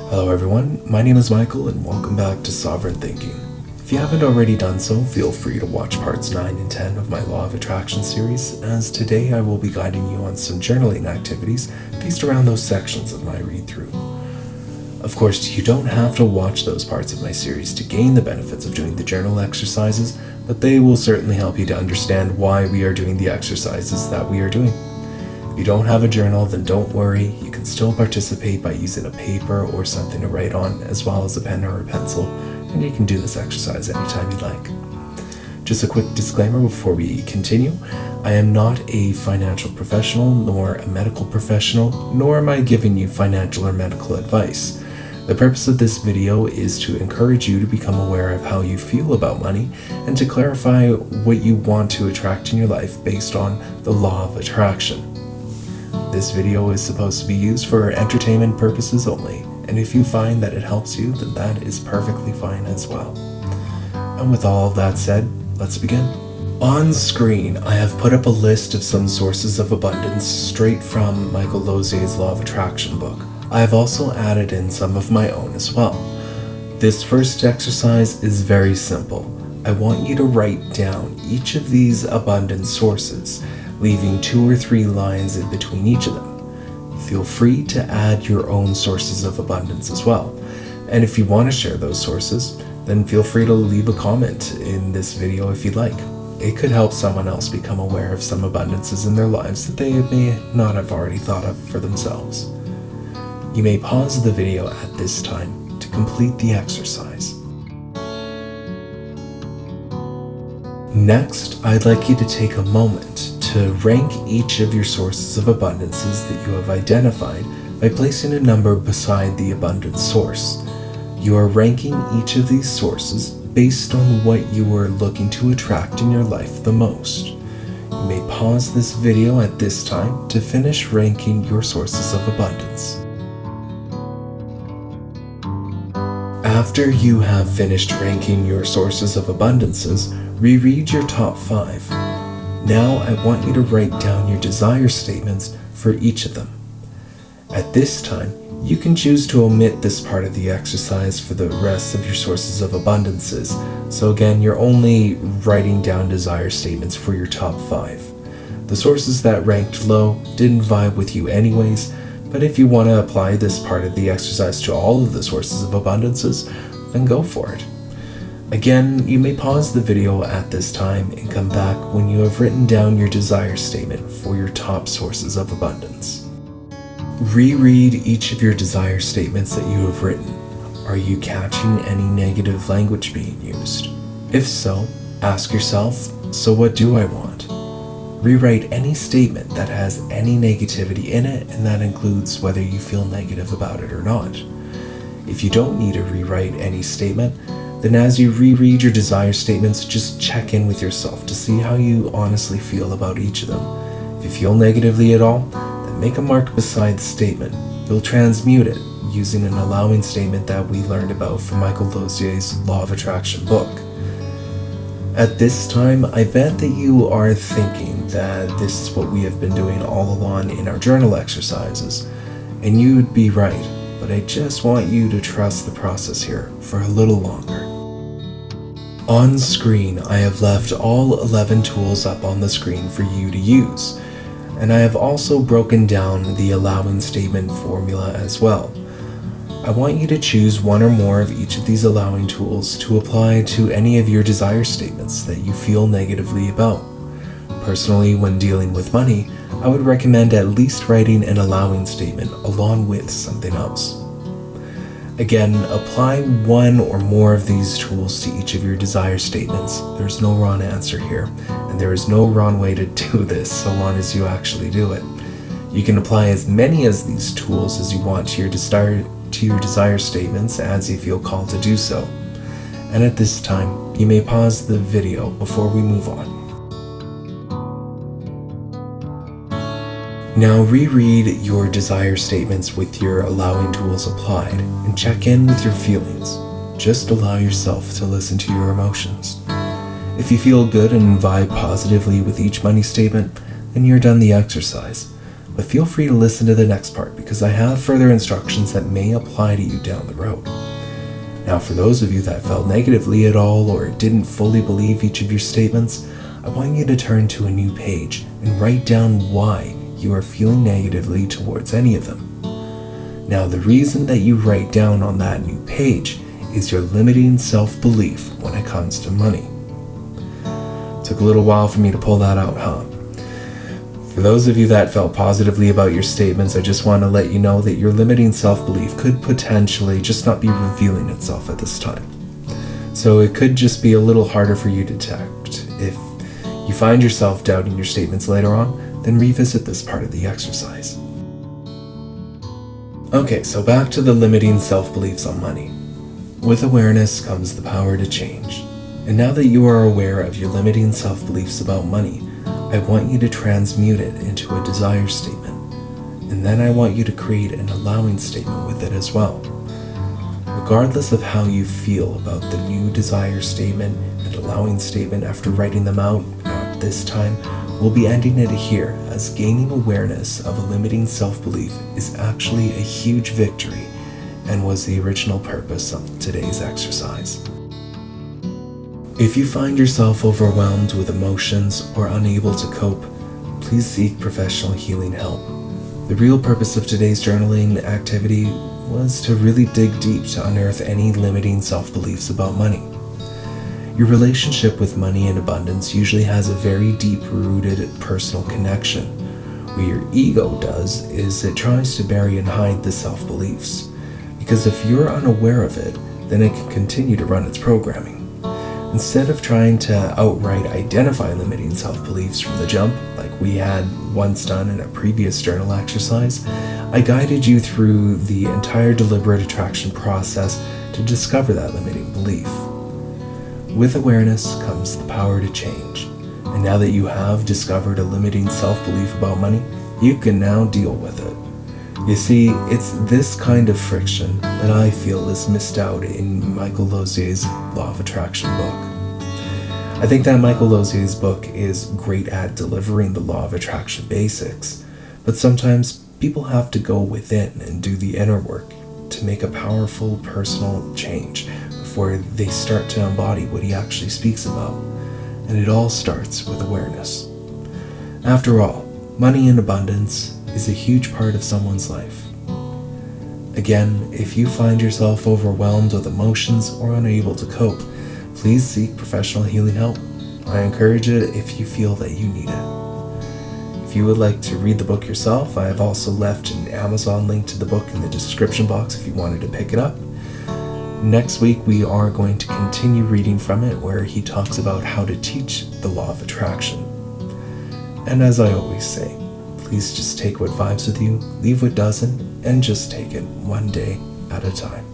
Hello everyone, my name is Michael and welcome back to Sovereign Thinking. If you haven't already done so, feel free to watch parts 9 and 10 of my Law of Attraction series, as today I will be guiding you on some journaling activities based around those sections of my read-through. Of course, you don't have to watch those parts of my series to gain the benefits of doing the journal exercises, but they will certainly help you to understand why we are doing the exercises that we are doing. If you don't have a journal, then don't worry, you can still participate by using a paper or something to write on, as well as a pen or a pencil, and you can do this exercise anytime you'd like. Just a quick disclaimer before we continue, I am not a financial professional, nor a medical professional, nor am I giving you financial or medical advice. The purpose of this video is to encourage you to become aware of how you feel about money and to clarify what you want to attract in your life based on the law of attraction. This video is supposed to be used for entertainment purposes only, and if you find that it helps you, then that is perfectly fine as well. And with all of that said, let's begin. On screen, I have put up a list of some sources of abundance straight from Michael Losier's Law of Attraction book. I have also added in some of my own as well. This first exercise is very simple. I want you to write down each of these abundance sources, leaving 2 or 3 lines in between each of them. Feel free to add your own sources of abundance as well. And if you want to share those sources, then feel free to leave a comment in this video if you'd like. It could help someone else become aware of some abundances in their lives that they may not have already thought of for themselves. You may pause the video at this time to complete the exercise. Next, I'd like you to take a moment to rank each of your sources of abundances that you have identified by placing a number beside the abundance source. You are ranking each of these sources based on what you are looking to attract in your life the most. You may pause this video at this time to finish ranking your sources of abundance. After you have finished ranking your sources of abundances, reread your top 5. Now I want you to write down your desire statements for each of them. At this time, you can choose to omit this part of the exercise for the rest of your sources of abundances. So again, you're only writing down desire statements for your top 5. The sources that ranked low didn't vibe with you anyways, but if you want to apply this part of the exercise to all of the sources of abundances, then go for it. Again, you may pause the video at this time and come back when you have written down your desire statement for your top sources of abundance. Reread each of your desire statements that you have written. Are you catching any negative language being used? If so, ask yourself, so what do I want? Rewrite any statement that has any negativity in it, and that includes whether you feel negative about it or not. If you don't need to rewrite any statement, then as you reread your desire statements, just check in with yourself to see how you honestly feel about each of them. If you feel negatively at all, then make a mark beside the statement. You'll transmute it using an allowing statement that we learned about from Michael Losier's Law of Attraction book. At this time, I bet that you are thinking that this is what we have been doing all along in our journal exercises, and you'd be right, but I just want you to trust the process here for a little longer. On screen, I have left all 11 tools up on the screen for you to use, and I have also broken down the allowing statement formula as well. I want you to choose one or more of each of these allowing tools to apply to any of your desire statements that you feel negatively about. Personally, when dealing with money, I would recommend at least writing an allowing statement along with something else. Again, apply one or more of these tools to each of your desire statements. There's no wrong answer here, and there is no wrong way to do this so long as you actually do it. You can apply as many of these tools as you want to your desire statements as you feel called to do so. And at this time, you may pause the video before we move on. Now reread your desire statements with your allowing tools applied and check in with your feelings. Just allow yourself to listen to your emotions. If you feel good and vibe positively with each money statement, then you're done the exercise. but feel free to listen to the next part because I have further instructions that may apply to you down the road. Now, for those of you that felt negatively at all or didn't fully believe each of your statements, I want you to turn to a new page and write down why you are feeling negatively towards any of them. Now, the reason that you write down on that new page is your limiting self-belief when it comes to money. Took a little while for me to pull that out, huh? For those of you that felt positively about your statements, I just want to let you know that your limiting self-belief could potentially just not be revealing itself at this time. So it could just be a little harder for you to detect. If you find yourself doubting your statements later on, then revisit this part of the exercise. Okay, so back to the limiting self-beliefs on money. With awareness comes the power to change. And now that you are aware of your limiting self-beliefs about money, I want you to transmute it into a desire statement. And then I want you to create an allowing statement with it as well. Regardless of how you feel about the new desire statement and allowing statement after writing them out, not this time, we'll be ending it here, as gaining awareness of a limiting self-belief is actually a huge victory and was the original purpose of today's exercise. If you find yourself overwhelmed with emotions or unable to cope, please seek professional healing help. The real purpose of today's journaling activity was to really dig deep to unearth any limiting self-beliefs about money. Your relationship with money and abundance usually has a very deep-rooted personal connection. What your ego does is it tries to bury and hide the self-beliefs, because if you're unaware of it, then it can continue to run its programming. Instead of trying to outright identify limiting self-beliefs from the jump, like we had once done in a previous journal exercise, I guided you through the entire deliberate attraction process to discover that limiting belief. With awareness comes the power to change. And now that you have discovered a limiting self-belief about money, you can now deal with it. You see, it's this kind of friction that I feel is missed out in Michael Losier's Law of Attraction book. I think that Michael Losier's book is great at delivering the Law of Attraction basics, but sometimes people have to go within and do the inner work to make a powerful personal change before they start to embody what he actually speaks about. And it all starts with awareness. After all, money and abundance is a huge part of someone's life. Again, if you find yourself overwhelmed with emotions or unable to cope, please seek professional healing help. I encourage it if you feel that you need it. If you would like to read the book yourself, I have also left an Amazon link to the book in the description box if you wanted to pick it up. Next week, we are going to continue reading from it, where he talks about how to teach the Law of Attraction. And as I always say, please just take what vibes with you, leave what doesn't, and just take it one day at a time.